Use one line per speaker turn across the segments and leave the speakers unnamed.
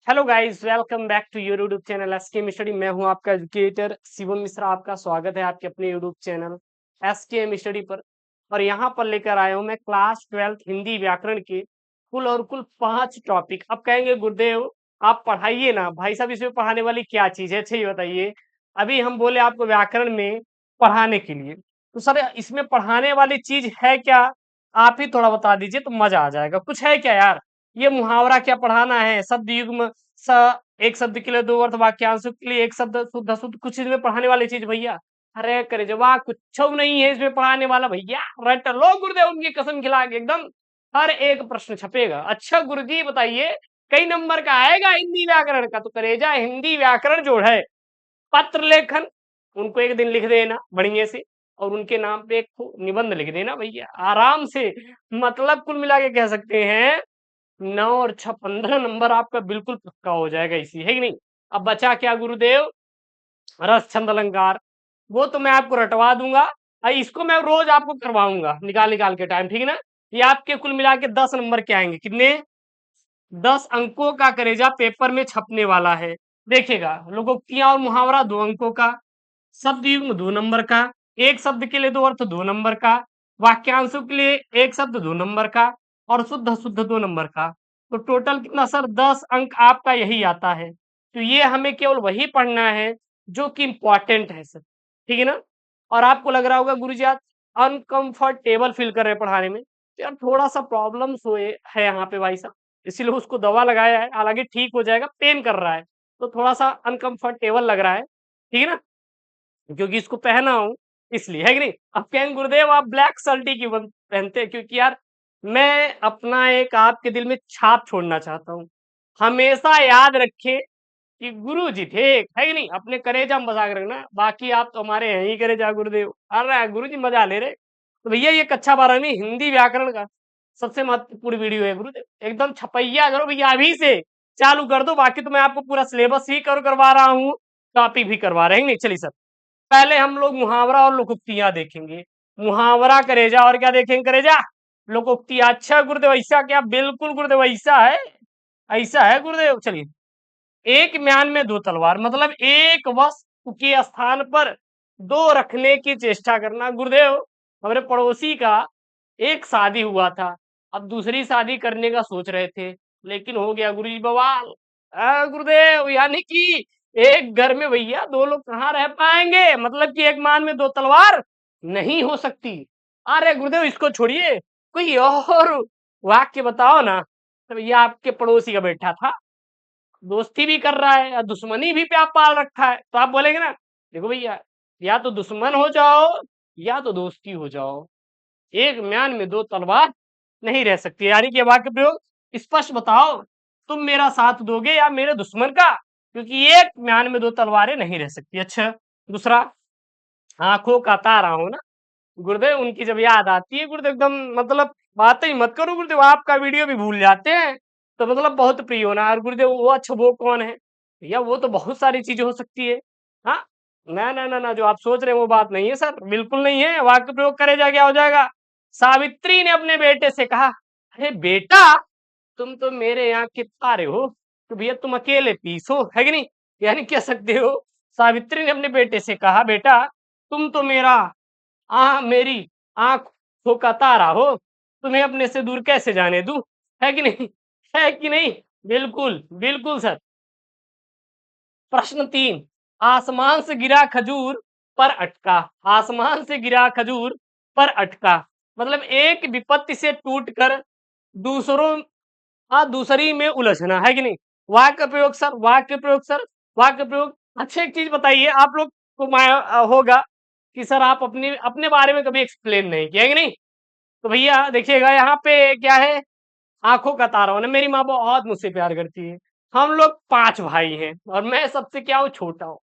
Hello guys, welcome back to your YouTube channel SKM study. मैं हूं आपका educator Shivam Mishra. आपका स्वागत है आपके अपने यूट्यूब चैनल एसकेएम स्टडी पर। और यहां पर लेकर आया हूं मैं क्लास 12 हिंदी व्याकरण के कुल और कुल 5 टॉपिक। अब कहेंगे गुरुदेव आप पढ़ाइए ना भाई साहब, इसमें पढ़ाने वाली क्या चीज है? अच्छा ये बताइए। अभी हम बोले आपको व्याकरण में पढ़ाने के लिए, तो सर इसमें पढ़ाने वाली चीज है क्या? आप ही थोड़ा बता दीजिए तो मजा आ जाएगा। कुछ है क्या यार? ये मुहावरा क्या पढ़ाना है? शब्द युग्म स एक शब्द के लिए दो अर्थ, वाक्यांशों के लिए एक शब्द, शुद्ध अशुद्ध, कुछ इसमें पढ़ाने वाली चीज भैया? अरे करे जवाब कुछ नहीं है इसमें पढ़ाने वाला भैया। रट लो गुरुदेव उनकी कसम खिला के एकदम हर एक प्रश्न छपेगा। अच्छा गुरुजी बताइए कई नंबर का आएगा हिंदी व्याकरण का? तो करेजा हिंदी व्याकरण जो है पत्र लेखन, उनको एक दिन लिख देना बढ़िया से, और उनके नाम पे एक निबंध लिख देना भैया आराम से। मतलब कुल मिला के कह सकते हैं 9 और 6 15 नंबर आपका बिल्कुल पक्का हो जाएगा इसी, है कि नहीं? अब बचा क्या गुरुदेव? रस छंद अलंकार। वो तो मैं आपको रटवा दूंगा और इसको मैं रोज आपको करवाऊंगा निकाल निकाल के टाइम, ठीक है ना? ये आपके कुल मिला के 10 नंबर के आएंगे। कितने? 10 अंकों का करेजा पेपर में छपने वाला है। देखिएगा, लोकोक्तियां और मुहावरा 2 अंकों का, शब्द युग्म 2 नंबर का, एक शब्द के लिए 2 अर्थ 2 नंबर का, वाक्यांशों के लिए एक शब्द 2 नंबर का, और शुद्ध अशुद्ध 2 नंबर का। तो टोटल कितना सर? 10 अंक आपका यही आता है। तो ये हमें केवल वही पढ़ना है जो कि इंपॉर्टेंट है सर, ठीक है ना? और आपको लग रहा होगा गुरुजी आज अनकंफर्टेबल फील कर रहे हैं पढ़ाने में, तो यार थोड़ा सा प्रॉब्लम्स हुए है यहाँ पे भाई साहब, इसीलिए उसको दवा लगाया है। हालांकि ठीक हो जाएगा, पेन कर रहा है तो थोड़ा सा अनकंफर्टेबल लग रहा है, ठीक है ना? क्योंकि इसको पहना हूं इसलिए, है कि नहीं? अब कहेंगे गुरुदेव आप ब्लैक शर्ट ही क्यों पहनते हैं? क्योंकि यार मैं अपना एक आपके दिल में छाप छोड़ना चाहता हूँ। हमेशा याद रखे कि गुरु जी थे, है कि नहीं? अपने कलेजा में बसा के रखना, बाकी आप तो हमारे हैं ही कलेजा गुरुदेव। अरे गुरु जी मजा ले रहे। तो भैया ये कक्षा 12वीं हिंदी व्याकरण का सबसे महत्वपूर्ण वीडियो है गुरुदेव। एकदम छपैया करो भैया, अभी से चालू कर दो। बाकी तो मैं आपको पूरा सिलेबस ही करवा रहा हूँ, टॉपिक भी करवा रहे हैं, नहीं? चलिए सर, पहले हम लोग मुहावरा और लोकोक्तियां देखेंगे। मुहावरा करेजा और क्या देखेंगे करेजा? लोकोक्तियां। अच्छा गुरुदेव ऐसा क्या? बिल्कुल गुरुदेव ऐसा है, ऐसा है गुरुदेव। चलिए, एक म्यान में 2 तलवार, मतलब एक वस्तु के स्थान पर 2 रखने की चेष्टा करना। गुरुदेव हमारे पड़ोसी का एक शादी हुआ था, अब दूसरी शादी करने का सोच रहे थे, लेकिन हो गया गुरुजी बवाल। गुरुदेव यानी कि एक घर में भैया 2 लोग कहाँ रह पाएंगे? मतलब कि एक म्यान में 2 तलवार नहीं हो सकती। अरे गुरुदेव इसको छोड़िए, कोई और वाक्य बताओ ना। तो भैया आपके पड़ोसी का बेटा था, दोस्ती भी कर रहा है और दुश्मनी भी पे आप पाल रखा है, तो आप बोलेंगे ना देखो भैया, या तो दुश्मन हो जाओ या तो दोस्ती हो जाओ, एक म्यान में 2 तलवार नहीं रह सकती। यानी कि वाक्य प्रयोग स्पष्ट बताओ, तुम मेरा साथ दोगे या मेरे दुश्मन का? क्योंकि एक म्यान में 2 तलवारें नहीं रह सकती। अच्छा दूसरा, आंखों का तारा हो ना गुरुदेव, उनकी जब याद आती है गुरुदेव एकदम, मतलब बात ही मत करो गुरुदेव, आपका वीडियो भी भूल जाते हैं। तो मतलब बहुत प्रिय होना। और गुरुदेव वो अच्छा वो कौन है भैया? वो तो बहुत सारी चीजें हो सकती है। हाँ, ना ना ना ना, जो आप सोच रहे हैं वो बात नहीं है सर, बिल्कुल नहीं है। वाक्य प्रयोग करे जा क्या हो जाएगा? सावित्री ने अपने बेटे से कहा, अरे बेटा तुम तो मेरे यहाँ के तारे हो, तो भैया तुम अकेले पीस हो, है कि नहीं? यानी कह सकते हो सावित्री ने अपने बेटे से कहा, बेटा तुम तो मेरी आंखों का तारा हो, तुम्हें अपने से दूर कैसे जाने दूं? है कि नहीं? है कि नहीं? बिल्कुल बिल्कुल सर। प्रश्न 3, आसमान से गिरा खजूर पर अटका। आसमान से गिरा खजूर पर अटका, मतलब एक विपत्ति से टूटकर दूसरों दूसरी में उलझना, है कि नहीं? वाक्य प्रयोग सर, वाक्य प्रयोग सर, वाक्य प्रयोग। अच्छा एक चीज बताइए, आप लोग को होगा कि सर आप अपने अपने बारे में कभी एक्सप्लेन नहीं किया, है कि नहीं? तो भैया देखिएगा यहाँ पे क्या है, आंखों का तारा होना। मेरी माँ बहुत मुझसे प्यार करती है। हम लोग 5 भाई हैं और मैं सबसे क्या हूँ, छोटा हूँ।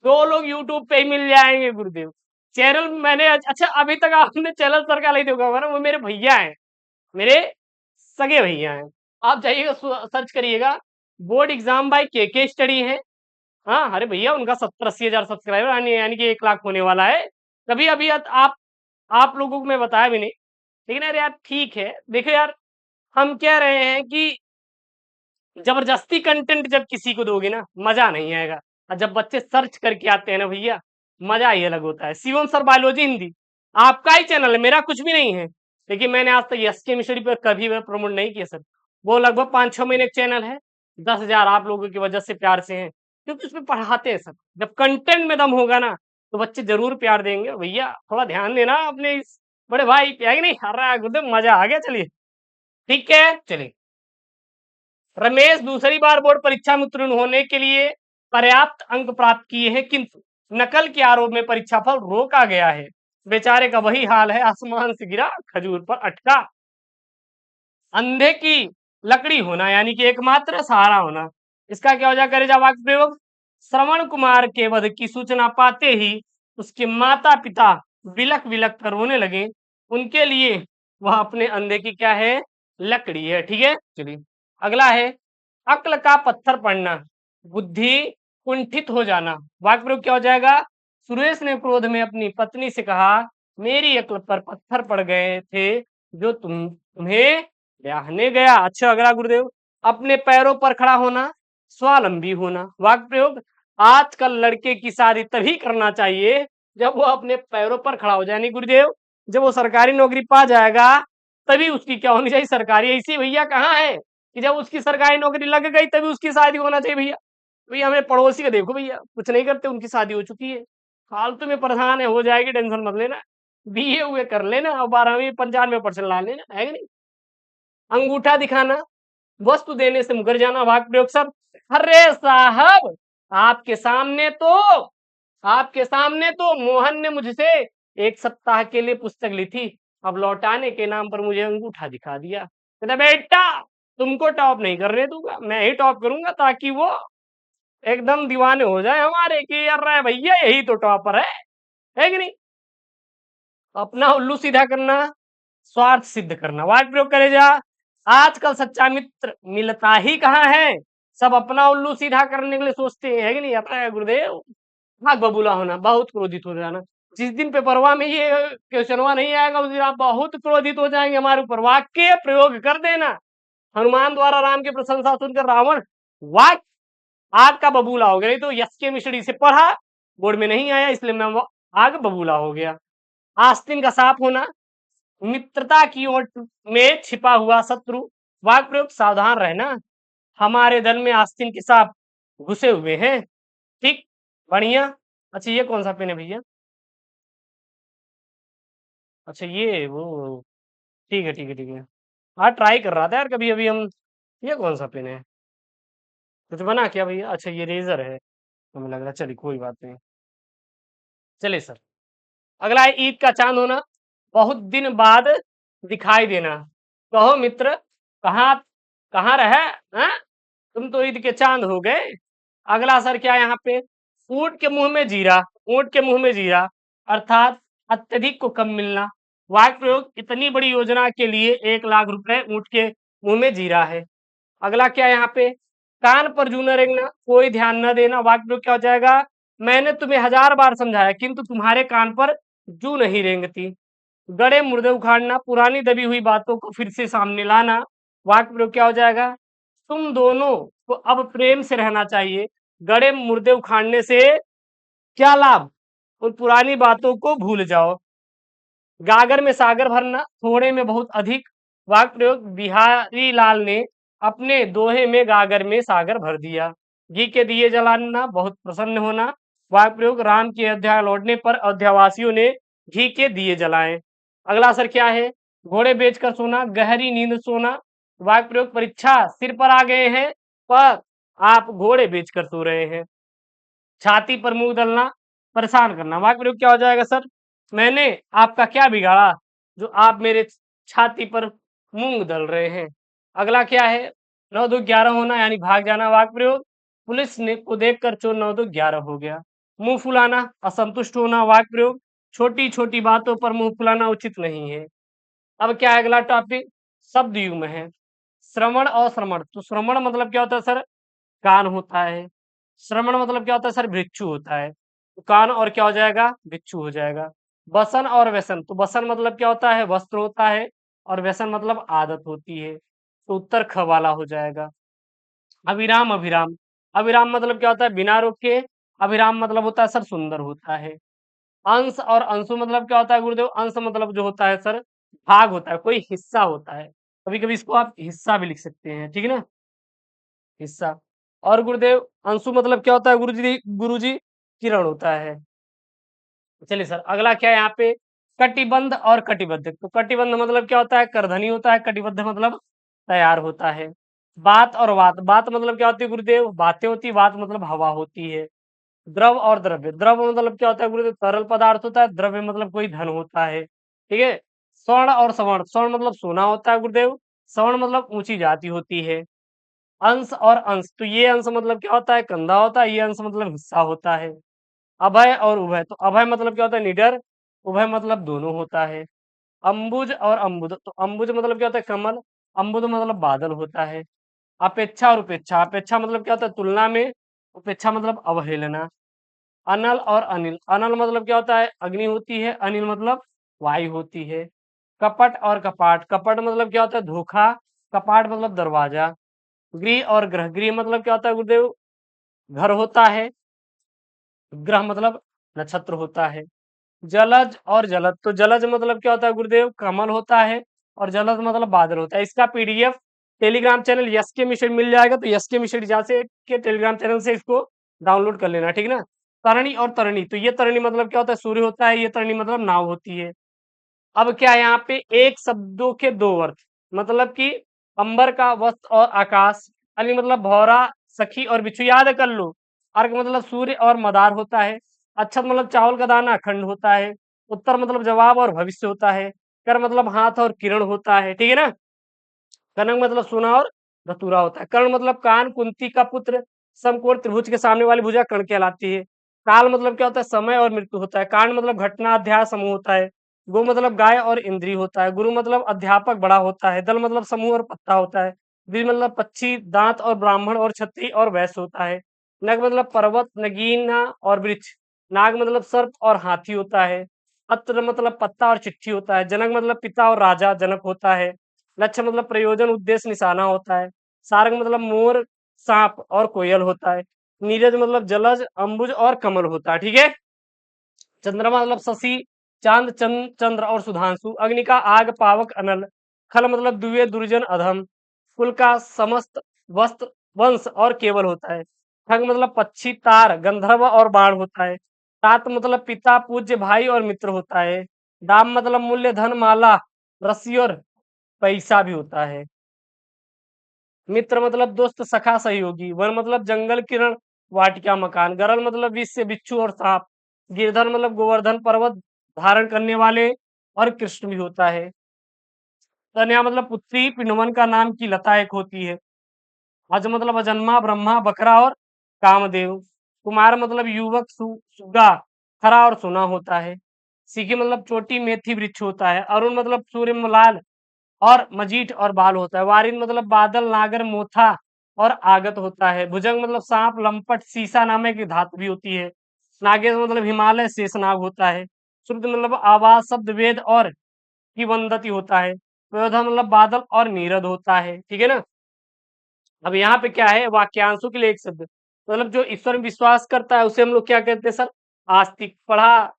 2 लोग यूट्यूब पे ही मिल जाएंगे गुरुदेव। चैनल मैंने अच्छा अभी तक आपने चैनल सर का नहीं देखा होगा ना, वो मेरे भैया हैं, मेरे सगे भैया हैं। आप जाइएगा सर्च करिएगा, बोर्ड एग्जाम बाय के स्टडी है। हाँ अरे भैया उनका 70-80 हजार सब्सक्राइबर यानी कि 1 लाख होने वाला है। कभी अभी आप लोगों को मैं बताया भी नहीं, लेकिन अरे यार ठीक है। देखो यार, हम कह रहे हैं कि जबरदस्ती कंटेंट जब किसी को दोगे ना, मजा नहीं आएगा। और जब बच्चे सर्च करके आते हैं ना भैया, मजा ही अलग होता है। शिवम सर बायोलॉजी हिंदी, आपका ही चैनल है, मेरा कुछ भी नहीं है। लेकिन मैंने आज तक एसके मिशरी पर कभी भी प्रमोट नहीं किया सर। वो लगभग 5-6 महीने का चैनल है, 10,000 आप लोगों की वजह से प्यार से हैं, क्योंकि उसमें पढ़ाते हैं सर। जब कंटेंट में दम होगा ना, तो बच्चे जरूर प्यार देंगे। भैया थोड़ा ध्यान देना अपने इस बड़े भाई पे, है कि नहीं? अरे गुरुदेव मजा आ गया, चलिए ठीक है। चलिए, रमेश दूसरी बार बोर्ड परीक्षा में उत्तीर्ण होने के लिए पर्याप्त अंक प्राप्त किए हैं, किंतु नकल के आरोप में परीक्षाफल रोका गया है। बेचारे का वही हाल है, आसमान से गिरा खजूर पर अटका। अंधे की लकड़ी होना यानी कि एकमात्र सहारा होना, इसका क्या हो जाए करे वाक्य प्रयोग। श्रवण कुमार के वध की सूचना पाते ही उसके माता पिता विलक विलक कर रोने लगे। उनके लिए वह अपने अंधे की क्या है, लकड़ी है। ठीक है, चलिए अगला है अक्ल का पत्थर पड़ना, बुद्धि कुंठित हो जाना। वाक्य प्रयोग क्या हो जाएगा। सुरेश ने क्रोध में अपनी पत्नी से कहा, मेरी अक्ल पर पत्थर पड़ गए थे जो तुम्हें ब्याहने गया। अच्छा अगला गुरुदेव, अपने पैरों पर खड़ा होना, स्वावलंबी होना। वाक्य प्रयोग, आजकल लड़के की शादी तभी करना चाहिए जब वो अपने पैरों पर खड़ा हो जाए। यानी गुरुदेव जब वो सरकारी नौकरी पा जाएगा, तभी उसकी क्या होनी चाहिए, सरकारी। ऐसी भैया कहाँ है कि जब उसकी सरकारी नौकरी लग गई तभी उसकी शादी होना चाहिए। भैया भैया हमें पड़ोसी का देखो, भैया कुछ नहीं करते, उनकी शादी हो चुकी है। फालतू में परेशान है, हो जाएगी, टेंशन मत लेना। बीए हुए कर लेना और 12वीं 95% ला लेना, है कि नहीं। अंगूठा दिखाना, वस्तु देने से मुकर जाना। वाक्य प्रयोग सर। अरे साहब, आपके सामने तो आपके सामने तो मोहन ने मुझसे 1 सप्ताह के लिए पुस्तक ली थी, अब लौटाने के नाम पर मुझे अंगूठा दिखा दिया। कहता बेटा तुमको टॉप नहीं करने दूंगा, मैं ही टॉप करूंगा, ताकि वो एकदम दीवाने हो जाए हमारे कि यार भैया यही तो टॉपर है कि नहीं। अपना उल्लू सीधा करना, स्वार्थ सिद्ध करना। वाक्य प्रयोग करे जा। आजकल सच्चा मित्र मिलता ही कहाँ है, सब अपना उल्लू सीधा करने के लिए सोचते हैं, है कि नहीं। अपना गुरुदेव भाग बबूला होना, बहुत क्रोधित हो जाना। जिस दिन पेपरवा में ये क्वेश्चनवा नहीं आएगा उस दिन आप बहुत क्रोधित हो जाएंगे हमारे ऊपर। वाक्य प्रयोग कर देना, हनुमान द्वारा राम की प्रशंसा सुनकर रावण वाक्य आग का बबूला हो गया। नहीं तो यश के मिश्री से पढ़ा, बोर्ड में नहीं आया, इसलिए मैं आग बबूला हो गया। आस्तीन का साफ होना, मित्रता की ओर में छिपा हुआ शत्रु। वाक्य प्रयोग, सावधान रहना, हमारे दल में आस्तीन के सांप घुसे हुए हैं। ठीक, बढ़िया। अच्छा ये कौन सा पेन है भैया, अच्छा ये वो, ठीक है ठीक है ठीक है। हाँ ट्राई कर रहा था यार कभी, अभी हम। ये कौन सा पेन है, कुछ बना क्या भैया, अच्छा ये रेजर है, हमें लग रहा है। चलिए कोई बात नहीं, चलिए सर। अगला है ईद का चांद होना, बहुत दिन बाद दिखाई देना। कहो मित्र, कहाँ कहाँ रहे, हैं? तुम तो ईद के चांद हो गए। अगला सर क्या है यहाँ पे, ऊंट के मुंह में जीरा, ऊंट के मुंह में जीरा अर्थात अत्यधिक को कम मिलना। वाक्य प्रयोग, इतनी बड़ी योजना के लिए 1 लाख रुपए ऊंट के मुंह में जीरा है। अगला क्या है यहाँ पे, कान पर जू न रेंगना, कोई ध्यान न देना। वाक्य प्रयोग क्या हो जाएगा, मैंने तुम्हें 1000 बार समझाया किंतु तुम्हारे कान पर जू नहीं रेंगती। गड़े मुर्दे उखाड़ना, पुरानी दबी हुई बातों को फिर से सामने लाना। वाक्य प्रयोग क्या हो जाएगा, तुम दोनों को अब प्रेम से रहना चाहिए। गड़े मुर्दे उखाड़ने से क्या लाभ, उन पुरानी बातों को भूल जाओ। गागर में सागर भरना, थोड़े में बहुत अधिक। वाक्य प्रयोग, बिहारी लाल ने अपने दोहे में गागर में सागर भर दिया। घी के दिए जलाना, बहुत प्रसन्न होना। वाक्य प्रयोग, राम के अयोध्या लौटने पर अयोध्यावासियों ने घी के दिए जलाए। अगला असर क्या है, घोड़े बेचकर सोना, गहरी नींद सोना। वाक्य प्रयोग, परीक्षा सिर पर आ गए हैं पर आप घोड़े बेचकर सो रहे हैं। छाती पर मुंह दलना, परेशान करना। वाक्य प्रयोग क्या हो जाएगा सर, मैंने आपका क्या बिगाड़ा जो आप मेरे छाती पर मूंग दल रहे हैं। अगला क्या है, 9 2 11 होना यानी भाग जाना। वाक्य प्रयोग, पुलिस ने को देखकर चोर 9 2 11 हो गया। मुंह फुलाना, असंतुष्ट होना। वाक्य प्रयोग, छोटी छोटी बातों पर मुंह फुलाना उचित नहीं है। अब क्या है अगला टॉपिक, शब्द युग में है, श्रवण और श्रमण। तो श्रवण मतलब क्या होता है सर, कान होता है। श्रवण मतलब क्या होता है सर, भिक्षु होता है। तो कान और क्या हो जाएगा, भिक्षु हो जाएगा। वसन और व्यसन, तो वसन मतलब क्या होता है, वस्त्र होता है, और व्यसन मतलब आदत होती है। तो उत्तर ख वाला हो जाएगा। अविराम अभिराम, अविराम मतलब क्या होता है? बिना रोके। अभिराम मतलब होता है सर सुंदर होता है। अंश और अंशु मतलब क्या होता है गुरुदेव? अंश मतलब जो होता है सर भाग होता है, कोई हिस्सा होता है। कभी कभी इसको आप हिस्सा भी लिख सकते हैं, ठीक है ना? हिस्सा। और गुरुदेव अंशु मतलब क्या होता है गुरुजी? गुरुजी किरण होता है। चलिए सर, अगला क्या है यहाँ पे? कटिबंध और कटिबद्ध। तो कटिबंध मतलब क्या होता है? करधनी होता है। कटिबद्ध मतलब तैयार होता है। बात और वात, बात मतलब क्या होती है गुरुदेव? बातें होती है। वात मतलब हवा होती है। द्रव और द्रव्य, द्रव मतलब क्या होता है गुरुदेव? तरल पदार्थ होता है। द्रव्य मतलब कोई धन होता है, ठीक है। स्वर्ण और सवर्ण, स्वर्ण मतलब सोना होता है गुरुदेव। सवर्ण मतलब ऊंची जाति होती है। अंश और अंश, तो ये अंश मतलब क्या होता है? कंधा होता है। ये अंश मतलब हिस्सा होता है। अभय और उभय, तो अभय मतलब क्या होता है? निडर। उभय मतलब दोनों होता है। अंबुज और अम्बुज, तो अंबुज मतलब क्या होता है? कमल। अम्बुज मतलब बादल होता है। अपेक्षा और उपेक्षा, अपेक्षा मतलब क्या होता है? तुलना में। उपेक्षा मतलब अवहेलना। अनल और अनिल, अनल मतलब क्या होता है? अग्नि होती है। अनिल मतलब वायु होती है। कपट और कपाट, कपट मतलब क्या होता है? धोखा। कपाट मतलब दरवाजा। गृह और ग्रह, गृह मतलब क्या होता है गुरुदेव? घर होता है। ग्रह मतलब नक्षत्र होता है। जलज और जलद, तो जलज मतलब क्या होता है गुरुदेव? कमल होता है। और जलद मतलब बादल होता है। इसका पीडीएफ टेलीग्राम चैनल यस के मिशन मिल जाएगा, तो यस के मिशन जा से के टेलीग्राम चैनल से इसको डाउनलोड कर लेना, ठीक है ना? तरणी और तरणी, तो ये तरणी मतलब क्या होता है? सूर्य होता है। ये तरणी मतलब नाव होती है। अब क्या है यहाँ पे? एक शब्दों के दो अर्थ, मतलब कि अंबर का वस्त्र और आकाश। अली मतलब भौरा, सखी और बिच्छू, याद कर लो। अर्क मतलब सूर्य और मदार होता है। अक्षत मतलब चावल का दाना, अखंड होता है। उत्तर मतलब जवाब और भविष्य होता है। कर मतलब हाथ और किरण होता है, ठीक है ना? कनक मतलब सोना और धतूरा होता है। कर्ण मतलब कान, कुंती का पुत्र। समकोण त्रिभुज के सामने वाली भुजा कर्ण कहलाती है। काल मतलब क्या होता है? समय और मृत्यु होता है। कांड मतलब घटना, अध्याय, समूह होता है। गो मतलब गाय और इंद्री होता है। गुरु मतलब अध्यापक, बड़ा होता है। दल मतलब समूह और पत्ता होता है। द्वि मतलब पक्षी, दांत और ब्राह्मण और क्षत्रिय और वैश्य होता है। नग मतलब पर्वत, नगीना और वृक्ष। नाग मतलब सर्प और हाथी होता है। अत्र मतलब पत्ता और चिट्ठी होता है। जनक मतलब पिता और राजा जनक होता है। लक्ष्य मतलब प्रयोजन, उद्देश्य, निशाना होता है। सारंग मतलब मोर, सांप और कोयल होता है। नीरज मतलब जलज, अंबुज और कमल होता है, ठीक है। चंद्रमा मतलब शशि, चांद, चंद्र और सुधांशु। अग्नि का आग, पावक, अनल। खल मतलब दुए, दुर्जन, अधम। कुल का समस्त, वस्त्र, वंश और केवल होता है। खग मतलब पक्षी, तार, गंधर्व और बाण होता है। तात मतलब पिता, पूज्य, भाई और मित्र होता है। दाम मतलब मूल्य, धन, माला, रस्सी और पैसा भी होता है। मित्र मतलब दोस्त, सखा, सहयोगी। वन मतलब जंगल, किरण, वाटिका, मकान। गरल मतलब विष से बिच्छू और सांप। गिरधर मतलब गोवर्धन पर्वत धारण करने वाले और कृष्ण भी होता है। कन्या मतलब पुत्री, पिंडवन का नाम की लता एक होती है। अज मतलब अजन्मा, ब्रह्मा, बकरा और कामदेव। कुमार मतलब युवक, सुगा, खरा और सोना होता है। सीखी मतलब चोटी, मेथी, वृक्ष होता है। अरुण मतलब सूर्य, लाल और मजीठ और बाल होता है। वारिन मतलब बादल, नागर, मोथा और आगत होता है। भुजंग मतलब सांप, लंपट, सीसा नामक की धातु भी होती है। नागेश मतलब हिमालय, शेषनाग होता है। श्रुत मतलब आवाज, शब्द, वेद और किवंदती होता है। प्रयोधा मतलब बादल और नीरद होता है, ठीक है ना? अब यहाँ पे क्या है? वाक्यांशों के लिए एक शब्द, मतलब जो ईश्वर में विश्वास करता है उसे हम लोग क्या कहते हैं सर? आस्तिक। पढ़ा,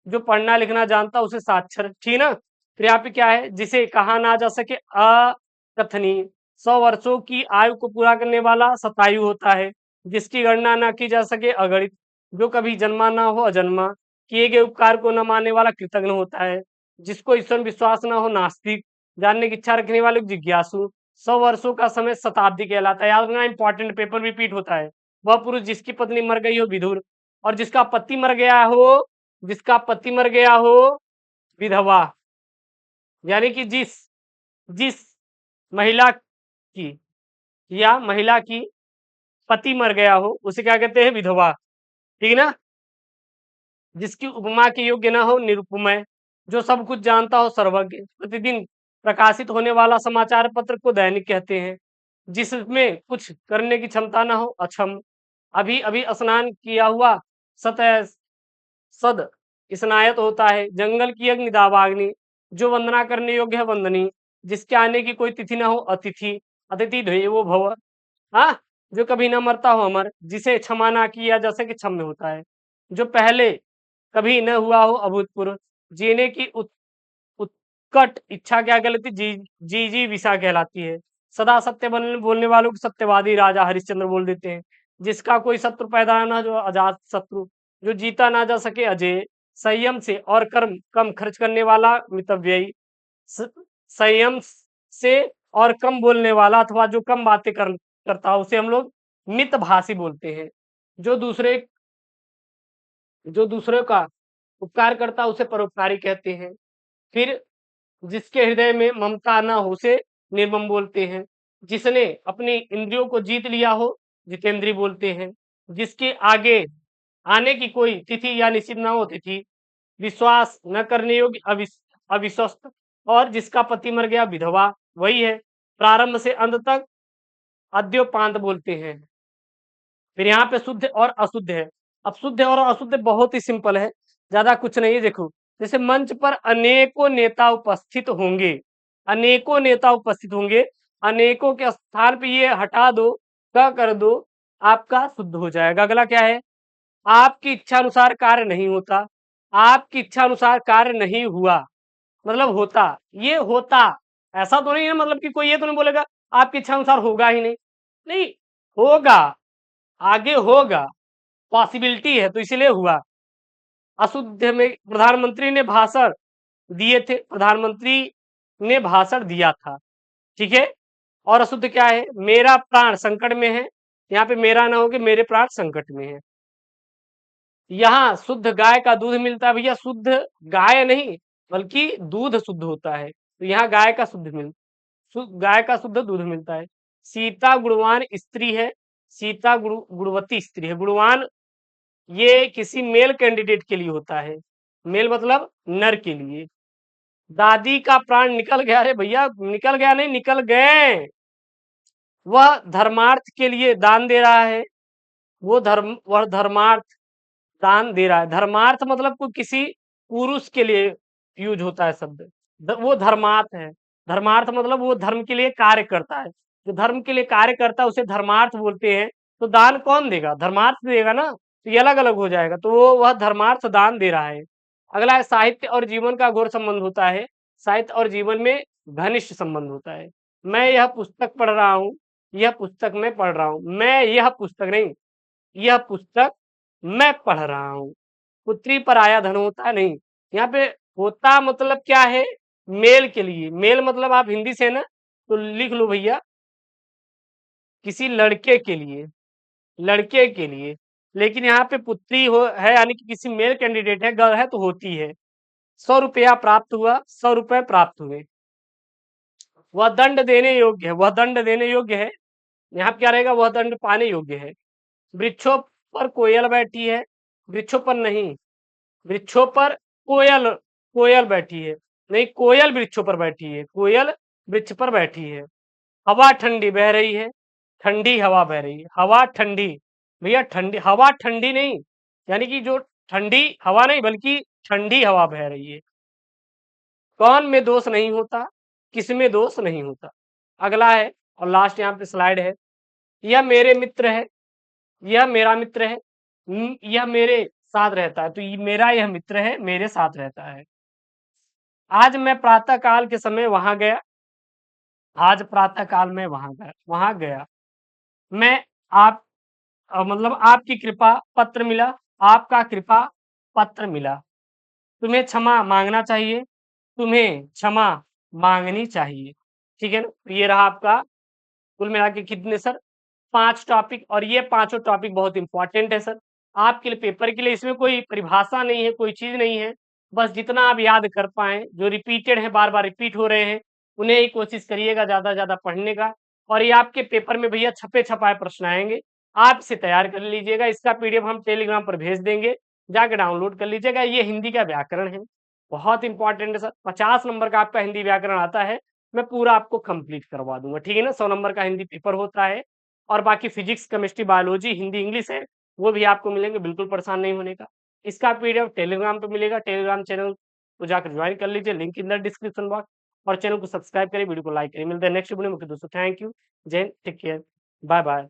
जो पढ़ना लिखना जानता है उसे साक्षर, ठीक है ना? फिर यहाँ पे क्या है? जिसे कहा ना जा सके, अकथनीय। 100 वर्षों की आयु को पूरा करने वाला शतायु होता है। जिसकी गणना ना की जा सके, अगणित। जो कभी जन्मा ना हो, अजन्मा। किए गए उपकार को न मानने वाला कृतज्ञ होता है। जिसको ईश्वर में विश्वास ना हो, नास्तिक। जानने की इच्छा रखने वाले जिज्ञासु। 100 वर्षों का समय शताब्दी कहलाता है। याद रखना, इंपॉर्टेंट, पेपर रिपीट होता है। वह पुरुष जिसकी पत्नी मर गई हो, विधुर। और जिसका पति मर गया हो, जिसका पति मर गया हो, विधवा। यानी कि जिस जिस महिला की, या महिला की पति मर गया हो उसे क्या कहते हैं? विधवा, ठीक है ना? जिसकी उपमा के योग्य ना हो, निरुपमय। जो सब कुछ जानता हो, सर्वज्ञ। प्रतिदिन प्रकाशित होने वाला समाचार पत्र को दैनिक कहते हैं। जिसमें कुछ करने की क्षमता ना हो, अक्षम। अभी अभी स्नान किया हुआ, सत सद स्नायत होता है। जंगल की अग्नि, दावाग्नि। जो वंदना करने योग्य है, वंदनीय। जिसके आने की कोई तिथि ना हो, अतिथि। अतिथि देवो भव। हाँ, जो कभी न मरता हो अमर, जिसे क्षमा ना किया जा सके क्षम्य होता है, जो पहले कभी न हुआ हो अभूतपूर्व, जीने की उत्कट इच्छा क्या कहलाती? जी विसा कहलाती है। सदा सत्य बोलने वालों को सत्यवादी राजा हरिश्चंद्र बोल देते हैं। जिसका कोई शत्रु पैदा ना, जो अजात शत्रु, जो जीता ना जा सके अजय, संयम से और कर्म कम खर्च करने वाला मितव्ययी, संयम से और कम बोलने वाला अथवा जो कम बातें करता है उसे हम लोग मितभाषी बोलते हैं। जो दूसरे जो दूसरे का उपकार करता है उसे परोपकारी कहते हैं। फिर जिसके हृदय में ममता ना हो उसे निर्मम बोलते हैं। जिसने अपनी इंद्रियों को जीत लिया हो जितेंद्रिय बोलते हैं। जिसके आगे आने की कोई तिथि या निश्चित ना हो तिथि, विश्वास न करने योग्य अविश्वस्त, और जिसका पति मर गया विधवा, वही है। प्रारंभ से अंत तक अद्योपांत बोलते हैं। फिर यहाँ पे शुद्ध और अशुद्ध है। अब शुद्ध और अशुद्ध बहुत ही सिंपल है, ज्यादा कुछ नहीं है। देखो, जैसे मंच पर अनेकों नेता उपस्थित होंगे, अनेकों नेता उपस्थित होंगे, अनेकों के स्थान पे ये हटा दो, क कर दो, आपका शुद्ध हो जाएगा। अगला क्या है? आपकी इच्छा अनुसार कार्य नहीं होता, आपकी इच्छा अनुसार कार्य नहीं हुआ, मतलब होता, ये होता, ऐसा तो नहीं है मतलब कि कोई ये तो नहीं बोलेगा आपकी इच्छा अनुसार होगा ही नहीं, नहीं होगा, आगे होगा, पॉसिबिलिटी है, तो इसीलिए हुआ। अशुद्ध में प्रधानमंत्री ने भाषण दिए थे, प्रधानमंत्री ने भाषण दिया था, ठीक है। और अशुद्ध क्या है? मेरा प्राण संकट में है, यहाँ पे मेरा ना हो कि मेरे प्राण संकट में है। यहाँ शुद्ध गाय का दूध मिलता है भैया, शुद्ध गाय नहीं बल्कि दूध शुद्ध होता है, तो यहाँ गाय का गाय का शुद्ध दूध मिलता है। सीता गुणवान स्त्री है, सीता गुणवती स्त्री है। गुणवान ये किसी मेल कैंडिडेट के लिए होता है, मेल मतलब नर के लिए। दादी का प्राण निकल गया, अरे भैया निकल गया नहीं, निकल गए, वह धर्मार्थ के लिए दान दे रहा है, वह धर्मार्थ दान दे रहा है। धर्मार्थ मतलब कोई किसी पुरुष के लिए यूज होता है शब्द, वो धर्मार्थ है। धर्मार्थ मतलब वो धर्म के लिए कार्य करता है, जो धर्म के लिए कार्य करता है उसे धर्मार्थ बोलते हैं। तो दान कौन देगा? धर्मार्थ देगा ना, तो ये अलग अलग हो जाएगा, तो वह धर्मार्थ दान दे रहा है। अगला है साहित्य और जीवन का घोर संबंध होता है, साहित्य और जीवन में घनिष्ठ संबंध होता है। मैं यह पुस्तक पढ़ रहा हूँ, यह पुस्तक मैं पढ़ रहा हूँ, मैं यह पुस्तक नहीं, यह पुस्तक मैं पढ़ रहा हूँ। पुत्री पर आया धन होता है नहीं, यहाँ पे होता मतलब क्या है? मेल के लिए, मेल मतलब आप हिंदी से ना तो लिख लो भैया, किसी लड़के के लिए, लड़के के लिए। लेकिन यहाँ पे पुत्री हो है यानी कि किसी मेल कैंडिडेट है, गर्ल है तो होती है। 100 रुपया प्राप्त हुआ, 100 रुपए प्राप्त हुए। वह दंड देने योग्य है, वह दंड देने योग्य है, यहाँ पे क्या रहेगा? वह दंड पाने योग्य है। वृक्षों पर कोयल बैठी है, वृक्षों पर नहीं, वृक्षों पर कोयल, कोयल बैठी है नहीं, कोयल वृक्षों पर बैठी है, कोयल वृक्ष पर बैठी है। हवा ठंडी बह रही है, ठंडी हवा बह रही है, हवा ठंडी, भैया ठंडी हवा ठंडी नहीं, यानी कि जो ठंडी हवा नहीं बल्कि ठंडी हवा बह रही है। कौन में दोष नहीं होता, किस में दोष नहीं होता। अगला है और लास्ट यहाँ पे स्लाइड है। यह मेरे मित्र है, यह मेरा मित्र है, यह मेरे साथ रहता है, तो मेरा यह मित्र है, मेरे साथ रहता है। आज मैं प्रातः काल के समय वहां गया, आज प्रातः काल में वहां गया। मैं आप मतलब आपकी कृपा पत्र मिला, आपका कृपा पत्र मिला। तुम्हें क्षमा मांगना चाहिए, तुम्हें क्षमा मांगनी चाहिए, ठीक है ना। तो ये रहा आपका कुल मिला के कितने सर? 5 टॉपिक, और ये पांचों टॉपिक बहुत इंपॉर्टेंट है सर आपके लिए, पेपर के लिए। इसमें कोई परिभाषा नहीं है, कोई चीज नहीं है, बस जितना आप याद कर पाए, जो रिपीटेड है, बार बार रिपीट हो रहे हैं, उन्हें ही कोशिश करिएगा ज्यादा ज्यादा पढ़ने का। और ये आपके पेपर में भैया छपे छपाए प्रश्न आएंगे, आप इसे तैयार कर लीजिएगा। इसका पीडीएफ हम टेलीग्राम पर भेज देंगे, जाके डाउनलोड कर लीजिएगा। ये हिंदी का व्याकरण है, बहुत इंपॉर्टेंट है सर। 50 नंबर का आपका हिंदी व्याकरण आता है, मैं पूरा आपको कंप्लीट करवा दूंगा, ठीक है ना। 100 नंबर का हिंदी पेपर होता है, और बाकी physics chemistry biology Hindi English है, वो भी आपको मिलेंगे, बिल्कुल परेशान नहीं होने का। इसका पीडीएफ टेलीग्राम पे मिलेगा, टेलीग्राम चैनल को जाकर ज्वाइन कर लीजिए, link in the description box. और चैनल को सब्सक्राइब करिए, वीडियो को लाइक करिए। मिलते हैं नेक्स्ट वीडियो में दोस्तों, thank you, Jai Hind, take care, bye bye.